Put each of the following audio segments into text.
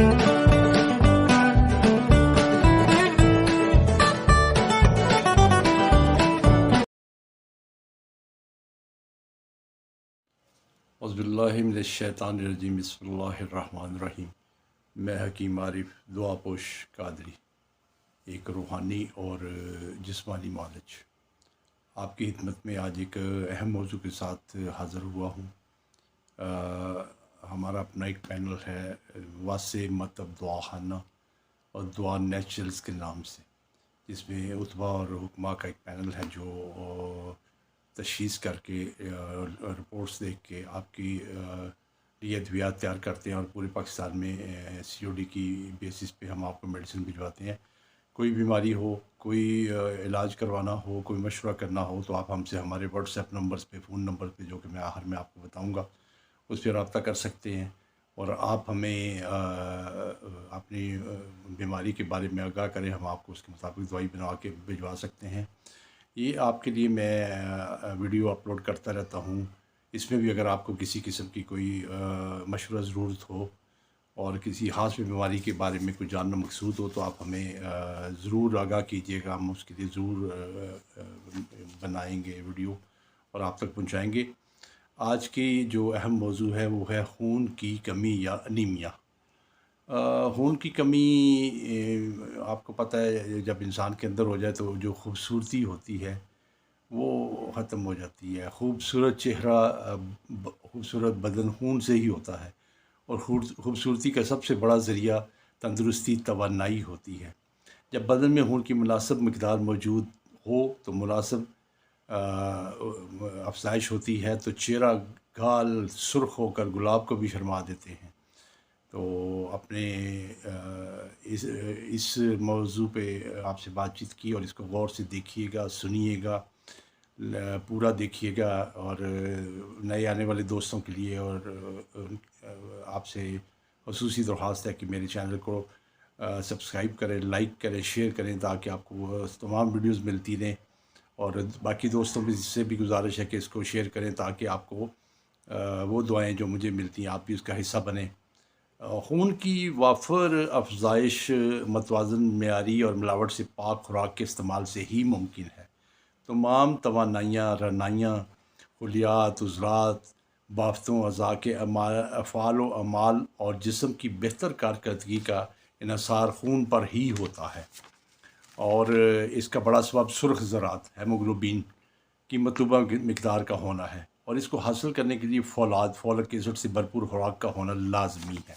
औज़ुबिल्लाहिमिनश्शैतानिर्रजीम बिस्मिल्लाहिर्रहमानिर्रहीम। मैं हकीम आरिफ दुआ पोश कादरी, एक रूहानी और जिस्मानी मालिज आपकी खिदमत में आज एक अहम मौजू के साथ हाज़िर हुआ हूँ। हमारा अपना एक पैनल है वासे मतलब दुआ खाना और दुआ नेचुरल्स के नाम से, जिसमें उतबा और हुक्मा का एक पैनल है जो तशख़ीस करके रिपोर्ट्स देख के आपकी लिए अद्वियात तैयार करते हैं और पूरे पाकिस्तान में COD की बेसिस पे हम आपको मेडिसिन भिजवाते हैं। कोई बीमारी हो, कोई इलाज करवाना हो, कोई मशवरा करना हो तो आप हमसे हमारे व्हाट्सएप नंबर्स पे, फ़ोन नंबर पे जो कि मैं आखिर में आपको बताऊंगा, उस पर रब्ता कर सकते हैं और आप हमें अपनी बीमारी के बारे में आगाह करें, हम आपको उसके मुताबिक दवाई बना के भिजवा सकते हैं। ये आपके लिए मैं वीडियो अपलोड करता रहता हूँ। इसमें भी अगर आपको किसी किस्म की कोई मशवरा ज़रूरत हो और किसी ख़ास बीमारी के बारे में कुछ जानना मकसूद हो तो आप हमें ज़रूर आगाह कीजिएगा। हम उसके लिए ज़रूर बनाएंगे वीडियो और आप तक पहुँचाएँगे। आज की जो अहम मौजू है वो है खून की कमी या अनीमिया। खून की कमी आपको पता है जब इंसान के अंदर हो जाए तो जो खूबसूरती होती है वो ख़त्म हो जाती है। खूबसूरत चेहरा खूबसूरत बदन खून से ही होता है और खूबसूरती का सबसे बड़ा ज़रिया तंदुरुस्ती तवानाई होती है। जब बदन में खून की मुनासिब मिक़दार मौजूद हो तो मुनासिब अफज़ाइश होती है तो चेहरा गाल सुर्ख होकर गुलाब को भी शर्मा देते हैं। तो अपने इस मौजू पे आपसे बातचीत की और इसको गौर से देखिएगा, सुनिएगा, पूरा देखिएगा और नए आने वाले दोस्तों के लिए और आपसे ख़ुसूसी दरख्वास्त है कि मेरे चैनल को सब्सक्राइब करें, लाइक करें, शेयर करें ताकि आपको तमाम वीडियोस मिलती रहें और बाकी दोस्तों से भी गुजारिश है कि इसको शेयर करें ताकि आपको वो दुआएं जो मुझे मिलती हैं आप भी उसका हिस्सा बनें। खून की वाफर अफजाइश मतवाज़न मेयारी और मिलावट से पाक खुराक के इस्तेमाल से ही मुमकिन है। तमाम तवानाइयाँ, रनाइयाँ, खुलियात, उज़रात, बाफ़तों, अज़ा के अफ़ाल व अमाल और जिस्म की बेहतर कारकर्दगी का इन्हसार खून पर ही होता है और इसका बड़ा सबब सुर्ख ज़रात हेमोग्लोबिन की मतलूबा मिक़दार का होना है और इसको हासिल करने के लिए फॉलिक एसिड से भरपूर खुराक का होना लाजमी है।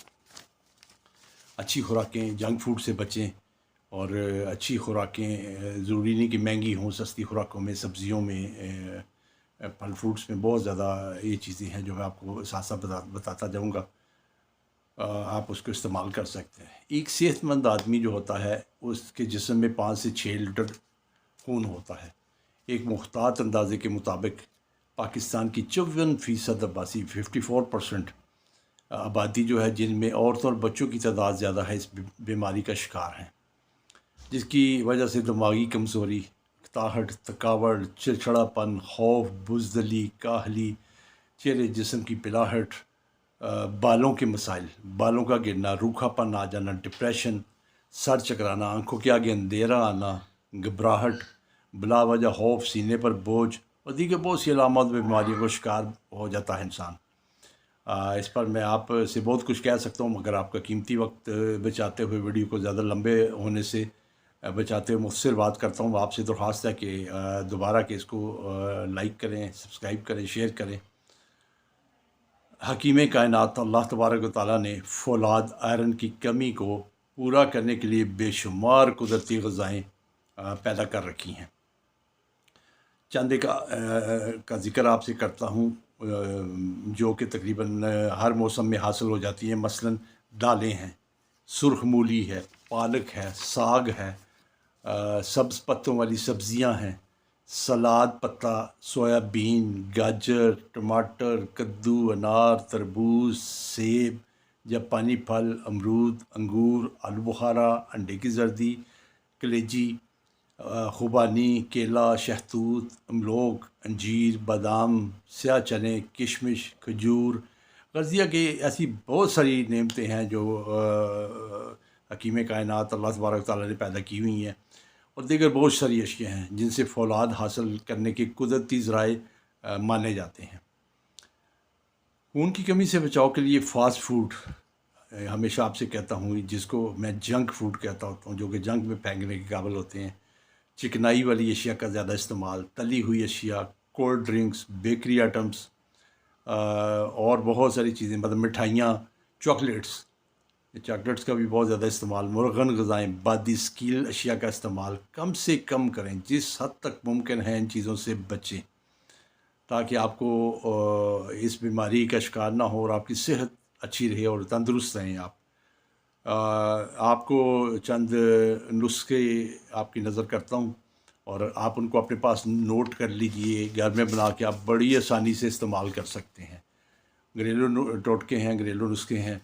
अच्छी खुराकें, जंक फूड से बचें और अच्छी खुराकें ज़रूरी नहीं कि महंगी हों, सस्ती खुराकों में, सब्ज़ियों में, फल फ्रूट्स में बहुत ज़्यादा ये चीज़ें हैं जो मैं आपको साथ साथ बताता जाऊँगा। आप उसको इस्तेमाल कर सकते हैं। एक सेहतमंद आदमी जो होता है उसके जिस्म में 5 से 6 लीटर खून होता है। एक मुख्तात अंदाजे के मुताबिक पाकिस्तान की 54% आबादी 54% आबादी जो है जिनमें औरतों और बच्चों की तादाद ज़्यादा है इस बीमारी का शिकार हैं, जिसकी वजह से दिमागी कमज़ोरी, ताहट, थकावट, चिड़चिड़ापन, खौफ, बुज़दिली, काहली, चेहरे जिस्म की पिलाहट, बालों के मसाइल, बालों का गिरना, रूखापन आ जाना, डिप्रेशन, सर चकराना, आंखों के आगे अंधेरा आना, घबराहट, बिला वजह खौफ, सीने पर बोझ और दीगर बहुत सी अलामत बीमारियों का शिकार हो जाता है इंसान। इस पर मैं आपसे बहुत कुछ कह सकता हूँ मगर आपका कीमती वक्त बचाते हुए, वीडियो को ज़्यादा लंबे होने से बचाते हुए मुख्तसर बात करता हूँ। आपसे दरख्वास्त है कि दोबारा के इसको लाइक करें, सब्सक्राइब करें, शेयर करें। हकीम कायनात अल्लाह तबारक व तआला ने फौलाद आयरन की कमी को पूरा करने के लिए बेशुमार कुदरती ग़िज़ाएँ पैदा कर रखी हैं। चंद एक का ज़िक्र आपसे करता हूँ जो कि तकरीबन हर मौसम में हासिल हो जाती हैं। मसलन दालें हैं, सुर्ख मूली है, पालक है, साग है, सब्ज़ पत्तों वाली सब्ज़ियाँ हैं, सलाद पत्ता, सोयाबीन, गाजर, टमाटर, कद्दू, अनार, तरबूज, सेब, जापानी फल, अमरूद, अंगूर, आलू बुखारा, अंडे की जर्दी, कलेजी, खुबानी, केला, शहतूत, अमलोक, अंजीर, बादाम, स्याह चने, किशमिश, खजूर, غرضیہ کہ ایسی بہت ساری نعمتیں ہیں جو حکیم کائنات اللہ تبارک تعالیٰ نے پیدا کی ہوئی ہیں، اور دیگر بہت ساری اشیاء ہیں جن سے فولاد حاصل کرنے کے قدرتی ذرائع مانے جاتے ہیں۔ خون کی کمی سے بچاؤ کے لیے فاسٹ فوڈ، ہمیشہ آپ سے کہتا ہوں، جس کو میں جنک فوڈ کہتا ہوتا ہوں، جو کہ جنک میں پھینکنے کے قابل ہوتے ہیں، چکنائی والی اشیاء کا زیادہ استعمال، تلی ہوئی اشیاء، کولڈ ڈرنکس، بیکری آئٹمس، اور بہت ساری چیزیں، مطلب مٹھائیاں، چاکلیٹس کا بھی بہت زیادہ استعمال، مرغن غذائیں، بادی اسکیل اشیاء کا استعمال کم سے کم کریں، جس حد تک ممکن ہے ان چیزوں سے بچیں، تاکہ آپ کو اس بیماری کا شکار نہ ہو اور آپ کی صحت اچھی رہے اور تندرست رہیں آپ۔ آپ کو چند نسخے آپ کی نظر کرتا ہوں، اور آپ ان کو اپنے پاس نوٹ کر لیجئے، گھر میں بنا کے آپ بڑی آسانی سے استعمال کر سکتے ہیں۔ گھریلو ٹوٹکے ہیں، گھریلو نسخے ہیں۔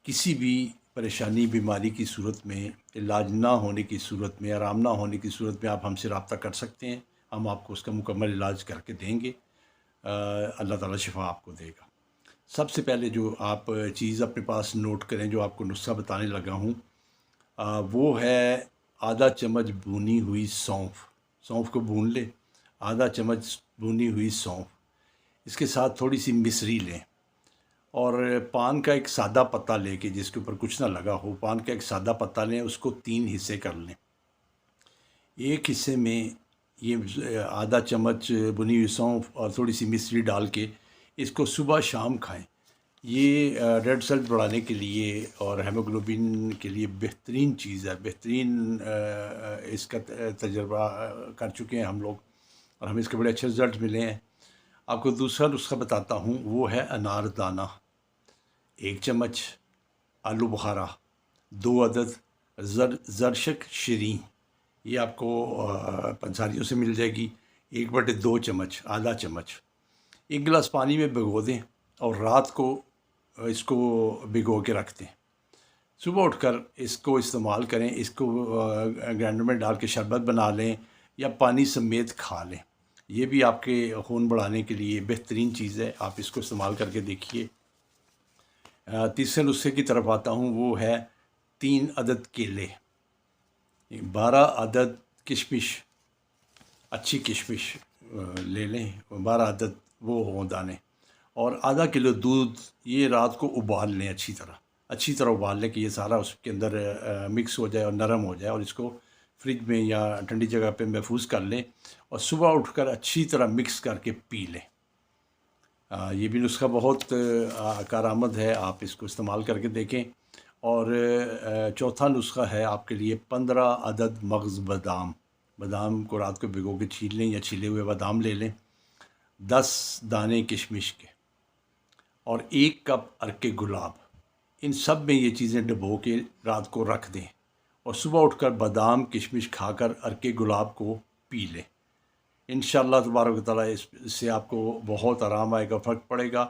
کسی بھی پریشانی، بیماری کی صورت میں، علاج نہ ہونے کی صورت میں، آرام نہ ہونے کی صورت میں آپ ہم سے رابطہ کر سکتے ہیں، ہم آپ کو اس کا مکمل علاج کر کے دیں گے۔ اللہ تعالیٰ شفا آپ کو دے گا۔ سب سے پہلے جو آپ چیز اپنے پاس نوٹ کریں، جو آپ کو نسخہ بتانے لگا ہوں، وہ ہے آدھا چمچ بھونی ہوئی سونف۔ سونف کو بھون لیں، آدھا چمچ بھونی ہوئی سونف، اس کے ساتھ تھوڑی سی مصری لیں، اور پان کا ایک سادہ پتا لے کے، جس کے اوپر کچھ نہ لگا ہو، پان کا ایک سادہ پتا لیں، اس کو 3 حصے کر لیں۔ ایک حصے میں یہ آدھا چمچ بھنی ہوئی سونف اور تھوڑی سی مصری ڈال کے اس کو صبح شام کھائیں۔ یہ ریڈ سیل بڑھانے کے لیے اور ہیموگلوبن کے لیے بہترین چیز ہے، بہترین اس کا تجربہ کر چکے ہیں ہم لوگ، اور ہمیں اس کے بڑے اچھے رزلٹ ملے ہیں۔ آپ کو دوسرا نسخہ بتاتا ہوں، وہ ہے انار دانہ، 1 چمچ، آلو بخارا، 2 عدد، زرشک شیریں، یہ آپ کو پنساریوں سے مل جائے گی، 1/2 چمچ، آدھا چمچ۔ 1 گلاس پانی میں بھگو دیں اور رات کو اس کو بھگو کے رکھ دیں۔ صبح اٹھ کر اس کو استعمال کریں، اس کو گرینڈر میں ڈال کے شربت بنا لیں یا پانی سمیت کھا لیں۔ یہ بھی آپ کے خون بڑھانے کے لیے بہترین چیز ہے، آپ اس کو استعمال کر کے دیکھیے۔ تیسرے نسخے کی طرف آتا ہوں، وہ ہے 3 عدد کیلے، 12 عدد کشمش، اچھی کشمش لے لیں، 12 عدد وہ ہوں دانے، اور آدھا کلو دودھ۔ یہ رات کو ابال لیں، اچھی طرح ابال لیں کہ یہ سارا اس کے اندر مکس ہو جائے اور نرم ہو جائے، اور اس کو فریج میں یا ٹھنڈی جگہ پہ محفوظ کر لیں، اور صبح اٹھ کر اچھی طرح مکس کر کے پی لیں۔ یہ بھی نسخہ بہت کارآمد ہے، آپ اس کو استعمال کر کے دیکھیں۔ اور چوتھا نسخہ ہے آپ کے لیے 15 عدد مغز بادام۔ بادام کو رات کو بھگو کے چھیل لیں یا چھیلے ہوئے بادام لے لیں، 10 دانے کشمش کے، اور 1 کپ عرق گلاب۔ ان سب میں یہ چیزیں ڈبو کے رات کو رکھ دیں، اور صبح اٹھ کر بادام کشمش کھا کر عرق گلاب کو پی لیں۔ انشاءاللہ تبارک و تعالیٰ اس سے آپ کو بہت آرام آئے گا، فرق پڑے گا۔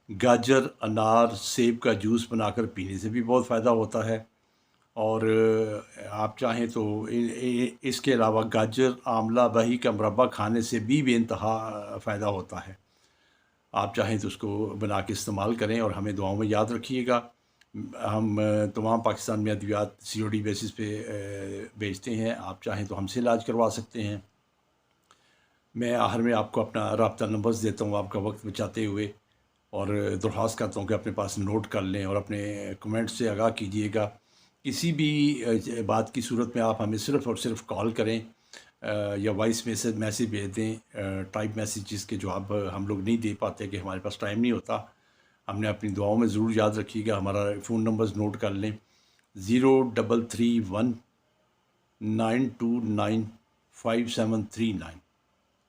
گاجر، انار، سیب کا جوس بنا کر پینے سے بھی بہت فائدہ ہوتا ہے، اور آپ چاہیں تو اس کے علاوہ گاجر، آملہ، بہی کا مربع کھانے سے بھی بے انتہا فائدہ ہوتا ہے۔ آپ چاہیں تو اس کو بنا کے استعمال کریں، اور ہمیں دعاؤں میں یاد رکھیے گا۔ ہم تمام پاکستان میں ادویات COD بیسس پہ بیچتے ہیں، آپ چاہیں تو ہم سے علاج کروا سکتے ہیں۔ میں آخر میں آپ کو اپنا رابطہ نمبرز دیتا ہوں، آپ کا وقت بچاتے ہوئے، اور درخواست کرتا ہوں کہ اپنے پاس نوٹ کر لیں اور اپنے کمنٹ سے آگاہ کیجیے گا۔ کسی بھی بات کی صورت میں آپ ہمیں صرف اور صرف کال کریں یا وائس میسیج بھیج دیں۔ ٹائپ میسیجز کے جواب ہم لوگ نہیں دے پاتے کہ ہمارے پاس ٹائم نہیں ہوتا۔ ہم نے اپنی دعاؤں میں ضرور یاد رکھیے گا۔ ہمارا فون نمبرز نوٹ کر لیں، 0331 929 5739۔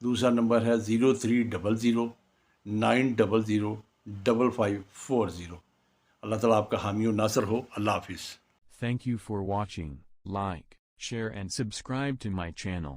دوسرا نمبر ہے 0300 900 5540۔ اللہ تعالیٰ آپ کا حامی و ناصر ہو۔ اللہ حافظ۔ Thank you for watching. Like, share and subscribe to my channel.